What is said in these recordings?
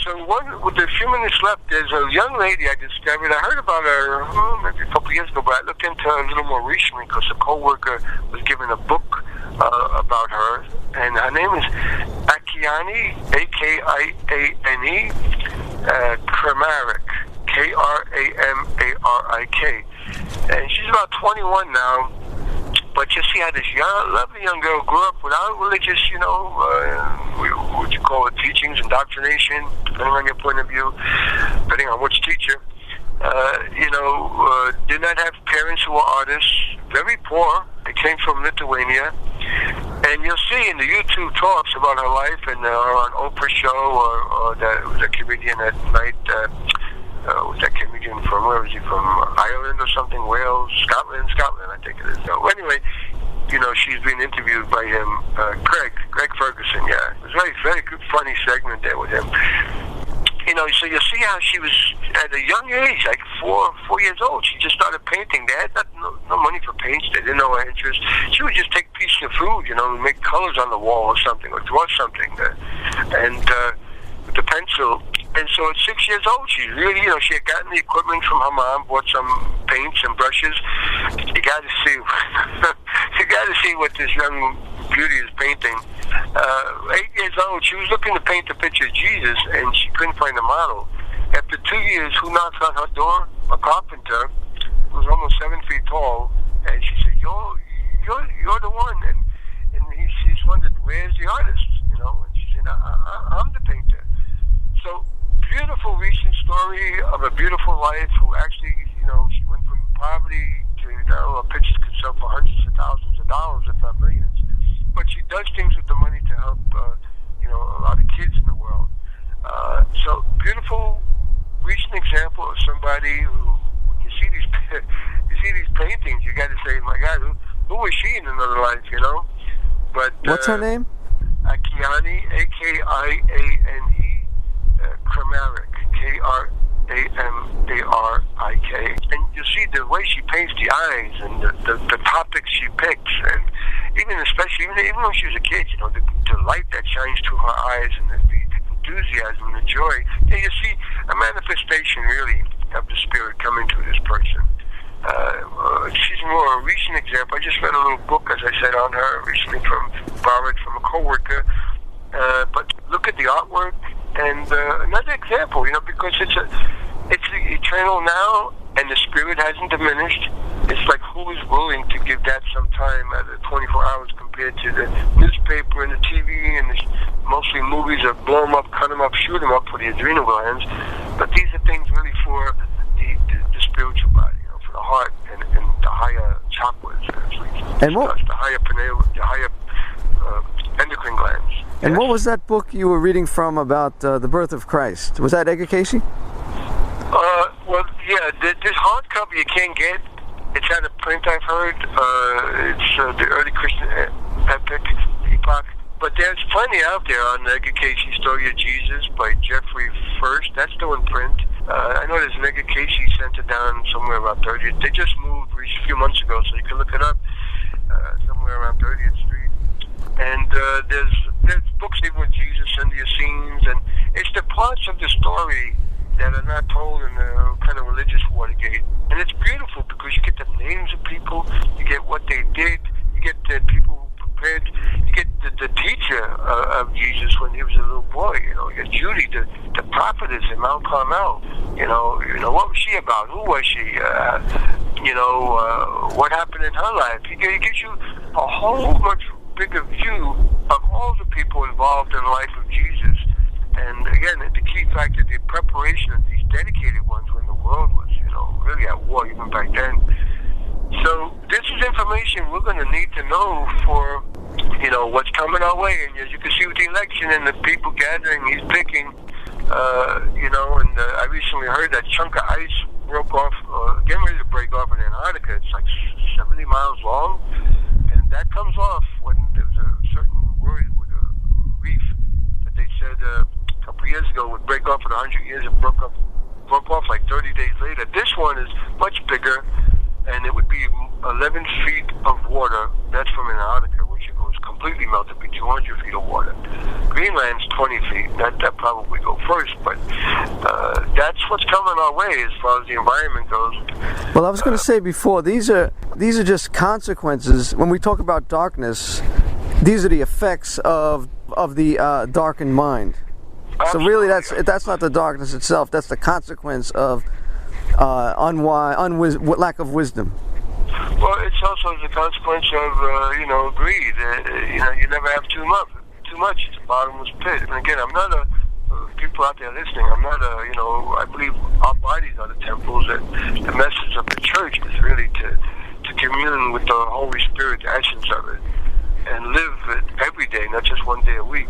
so with a few minutes left, there's a young lady I discovered. I heard about her maybe a couple years ago, but I looked into her a little more recently because a coworker was given a book about her, and her name is Akiane, Akiane, Kramarik, Kramarik, and she's about 21 now. But you see how this lovely young girl grew up without religious, what you call it, teachings, indoctrination, depending on your point of view, depending on which teacher. Did not have parents who were artists, very poor. They came from Lithuania. And you'll see in the YouTube talks about her life and on Oprah show or that was a comedian at night. Was that comedian from, where was he from? Ireland or something? Wales? Scotland, I think it is. So anyway, she's being interviewed by him, Greg Ferguson, yeah. It was a very, very good, funny segment there with him. So you see how she was, at a young age, like 4 years old, she just started painting. They had no money for paints. They didn't know her interest. She would just take pieces of food, make colors on the wall or something, or draw something. And with the pencil. And so at 6 years old, she really, she had gotten the equipment from her mom, bought some paints and brushes. You got to see, what this young beauty is painting. 8 years old, she was looking to paint a picture of Jesus, and she couldn't find a model. After 2 years, who knocks on her door? A carpenter who was almost 7 feet tall, and she said, "You're the one." And she's wondered, "Where's the artist?" And she said, "I'm the painter." So. Beautiful recent story of a beautiful life who actually, she went from poverty to, her pictures could sell for hundreds of thousands of dollars, if not millions. But she does things with the money to help, a lot of kids in the world. So beautiful recent example of somebody who, when you see these paintings, you got to say, my God, who was she in another life, But what's her name? Akiane, Akiane. Kramarik, Kramarik, and you see the way she paints the eyes and the topics she picks, and even when she was a kid, the light that shines through her eyes and the enthusiasm and the joy. Yeah, you see a manifestation really of the Spirit coming to this person. She's more a recent example. I just read a little book, as I said, on her recently borrowed from a coworker. But look at the artwork. And another example, because it's eternal now, and the Spirit hasn't diminished. It's like, who is willing to give that some time at 24 hours compared to the newspaper and the TV and mostly movies that blow them up, cut them up, shoot them up for the adrenal glands. But these are things really for the spiritual body, for the heart and the higher chakras, and what? The higher pineal, the higher endocrine glands. And what was that book you were reading from about the birth of Christ? Was that Edgar Cayce? Well, yeah, this hardcover you can't get. It's out of print, I've heard. It's the early Christian epoch. But there's plenty out there on Edgar Cayce's Story of Jesus by Jeffrey First. That's still in print. I know there's an Edgar Cayce Center down somewhere around 30th. They just moved a few months ago, so you can look it up somewhere around 30th Street. And there's books even with Jesus and the Essenes, and it's the parts of the story that are not told in a kind of religious Watergate. And it's beautiful because you get the names of people, you get what they did, you get the people who prepared, you get the teacher of Jesus when he was a little boy, you get Judy, the prophetess in Mount Carmel, what was she about, who was she, what happened in her life. He gives you a whole much bigger view of all the people involved in the life of Jesus. And again, the key factor, the preparation of these dedicated ones when the world was, really at war even back then. So this is information we're going to need to know for, what's coming our way. And as you can see with the election and the people gathering, he's picking, and I recently heard that chunk of ice broke off, getting ready to break off in Antarctica. It's like 70 miles long. And that comes off when there's a certain word with a reef that they said a couple of years ago would break off in 100 years. It broke off like 30 days later. This one is much bigger, and it would be 11 feet of water. That's from Antarctica, which it goes almost completely melt. It'd be 200 feet of water. Greenland's 20 feet. That probably go first, but that's what's coming our way as far as the environment goes. Well, I was going to say before, these are just consequences. When we talk about darkness, these are the effects of the darkened mind. So really, that's not the darkness itself. That's the consequence of lack of wisdom. Well, it's also the consequence of greed. You never have too much. It's a bottomless pit. And again, I'm not people out there listening. I'm not I believe our bodies are the temples, and the message of the church is really to commune with the Holy Spirit, the essence of it, and live it every day, not just one day a week.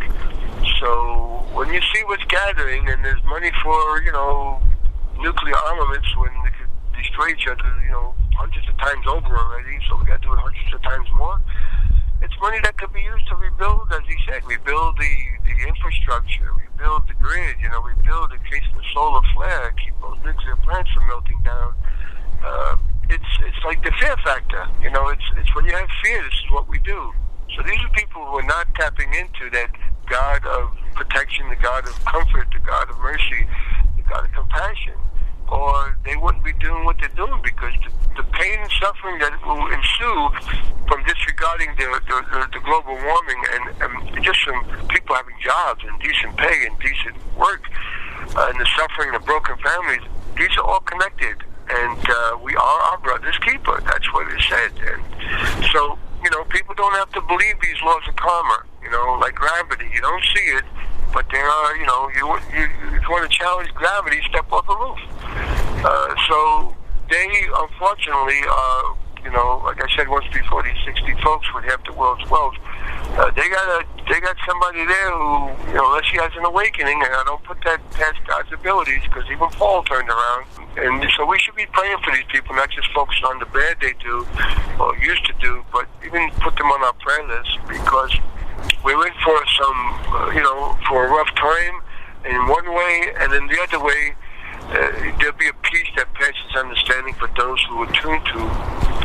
So when you see what's gathering, and there's money for nuclear armaments when they could destroy each other, hundreds of times over already, so we got to do it hundreds of times more. It's money that could be used to rebuild, as he said, rebuild the infrastructure, rebuild the grid, rebuild in case of the solar flare, keep those nuclear plants from melting down. It's like the fear factor, it's when you have fear, this is what we do. So these are people who are not tapping into that God of protection, the God of comfort, the God of mercy, the God of compassion, or they wouldn't be doing what they're doing, because the pain and suffering that will ensue from disregarding the global warming and just from people having jobs and decent pay and decent work, and the suffering of broken families, these are all connected. And we are our brother's keeper. That's what it said. And so, people don't have to believe these laws of karma, like gravity. You don't see it, but there are, you want to challenge gravity, step off the roof. So they, unfortunately, like I said once before, these 60 folks with half the world's wealth, they got somebody there who, unless he has an awakening, and I don't put that past God's abilities, because even Paul turned around. And so we should be praying for these people, not just focus on the bad they do, or used to do, but even put them on our prayer list, because we're in for some, for a rough time in one way, and in the other way, there'll be a peace that passes understanding for those who are tuned to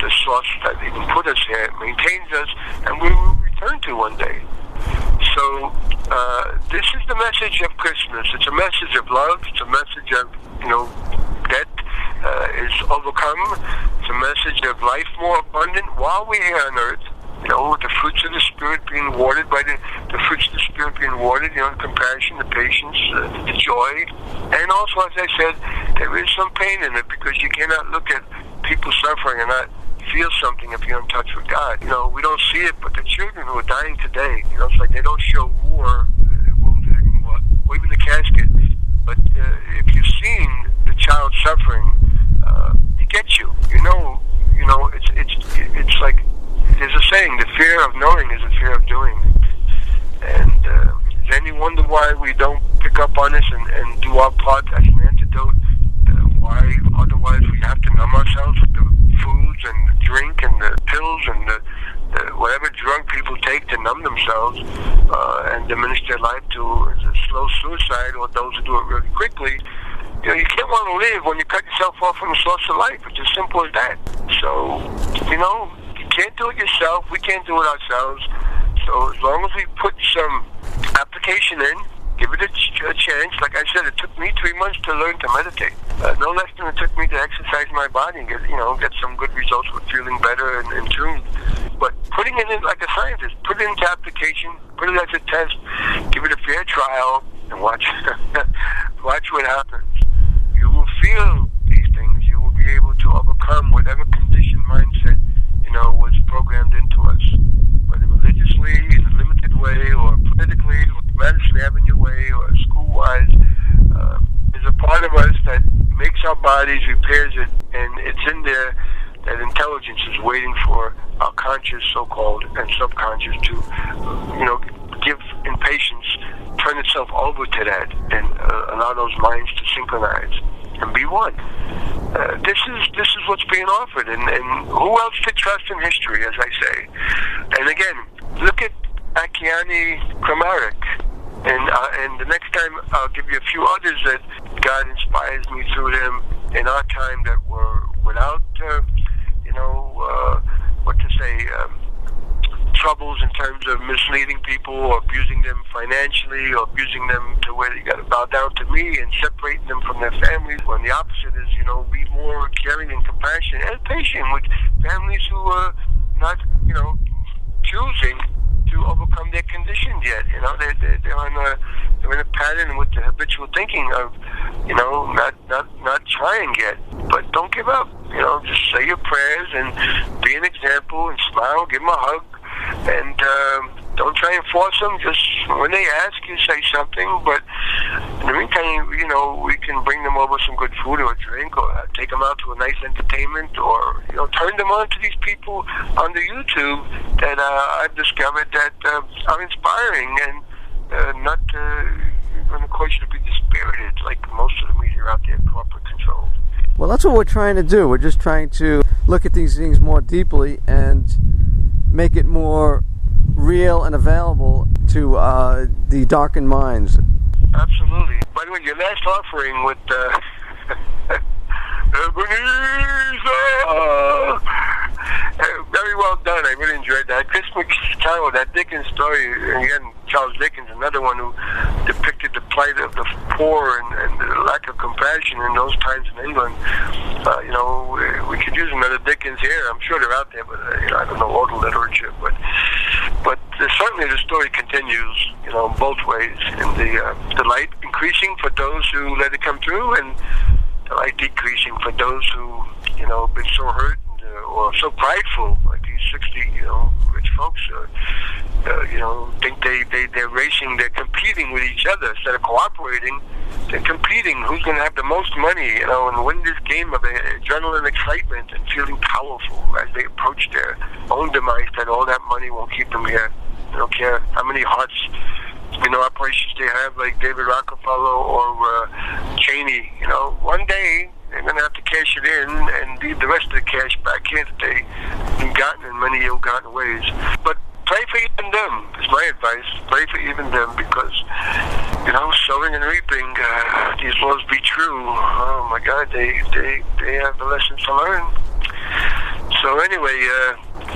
the source that even put us here, maintains us, and we will return to one day. So this is the message of Christmas. It's a message of love. It's a message of, death is overcome. It's a message of life more abundant while we're here on earth. The fruits of the Spirit being watered by the fruits of the Spirit being watered, the compassion, the patience, the joy. And also, as I said, there is some pain in it, because you cannot look at people suffering and not feel something if you're in touch with God. We don't see it, but the children who are dying today, it's like they don't show war wounded anymore, or even the casket. But if you've seen the child suffering, it gets you. It's like, there's a saying, the fear of knowing is the fear of doing. And then you wonder why we don't pick up on this and do our part as an antidote. Why otherwise we have to numb ourselves with the foods and the drink and the pills and the whatever drug people take to numb themselves and diminish their life to a slow suicide, or those who do it really quickly. You can't want to live when you cut yourself off from the source of life. It's as simple as that. So, you can't do it yourself. We can't do it ourselves. So as long as we put some application in, give it a chance. Like I said, it took me 3 months to learn to meditate. No less than it took me to exercise my body and get some good results with feeling better and in tune. But putting it in like a scientist, put it into application, put it as a test, give it a fair trial, and watch what happens. You will feel these things. You will be able to overcome whatever conditioned mindset was programmed into us, whether religiously, in a limited way, or politically, or the Madison Avenue way, or school-wise. There's a part of us that makes our bodies, repairs it, and it's in there that intelligence is waiting for our conscious, so-called, and subconscious to, give in patience, turn itself over to that, and allow those minds to synchronize and be one. This is what's being offered, and who else to trust in history, as I say. And again, look at Akiane Kramarik, and the next time I'll give you a few others that God inspires me through them in our time that were without, troubles in terms of misleading people or abusing them financially or abusing them to where they got to bow down to me and separating them from their families. When the opposite is, be more caring and compassionate and patient with families who are not, choosing to overcome their conditions yet. They're in a pattern with the habitual thinking of, not trying yet. But don't give up. Just say your prayers and be an example and smile, give them a hug, and don't try and force them. Just when they ask you, say something. But in the meantime, we can bring them over some good food or a drink, or take them out to a nice entertainment, or turn them on to these people on the YouTube that I've discovered that are inspiring and not going to cause you to be dispirited like most of the media out there, corporate controlled. Well, that's what we're trying to do. We're just trying to look at these things more deeply and make it more real and available to the darkened minds. Absolutely. By the way, your last offering with Ebenezer, very well done. I really enjoyed that. Christmas Carol, that Dickens story, and again, Charles Dickens, another one who depicted the plight of the poor and the lack of compassion in those times in England. We could use another Dickens here. I'm sure they're out there, but I don't know all the literature. But certainly the story continues, both ways. And the light increasing for those who let it come through, and the light decreasing for those who, been so hurt or so prideful, like these 60, rich folks, think they're racing, they're competing with each other instead of cooperating. They're competing. Who's going to have the most money, and win this game of adrenaline, excitement, and feeling powerful as they approach their own demise. That all that money won't keep them here. They don't care how many hearts, operations they have, like David Rockefeller or Cheney. One day they're going to have to cash it in and leave the rest of the cash back here that they've gotten in many ill-gotten ways. But pray for even them, is my advice. Pray for even them, because, sowing and reaping, these laws be true. Oh my God, they have the lessons to learn. So anyway,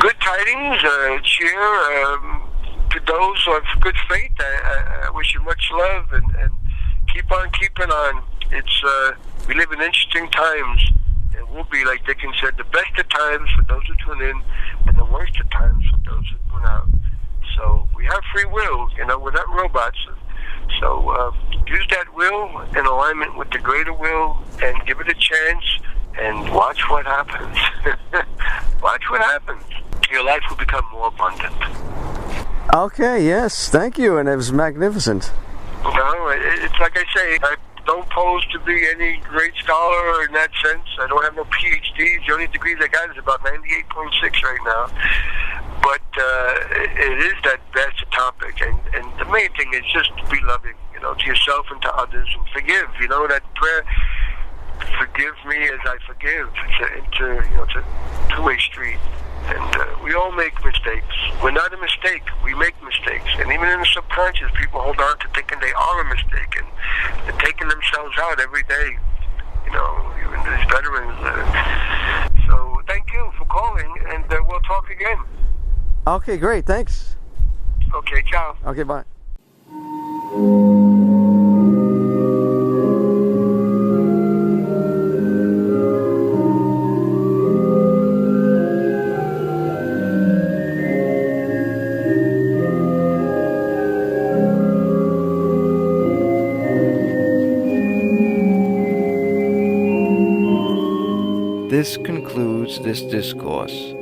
good tidings, cheer to those of good faith. I wish you much love and keep on keeping on. We live in interesting times. It will be, like Dickens said, the best of times for those who tune in, and the worst of times for those who tune out. So we have free will, we're not robots. So use that will in alignment with the greater will and give it a chance and watch what happens. Watch what happens. Your life will become more abundant. Okay, yes, thank you, and it was magnificent. It's like I say, I don't pose to be any great scholar in that sense. I don't have no PhDs. The only degrees I got is about 98.6 right now. But it is that that's a topic, and the main thing is just to be loving, to yourself and to others, and forgive. That prayer, forgive me as I forgive. It's a two-way street. And we all make mistakes. We're not a mistake. We make mistakes. And even in the subconscious, people hold on to thinking they are a mistake. And they're taking themselves out every day. Even these veterans. So thank you for calling, and we'll talk again. Okay, great. Thanks. Okay, ciao. Okay, bye. This concludes this discourse.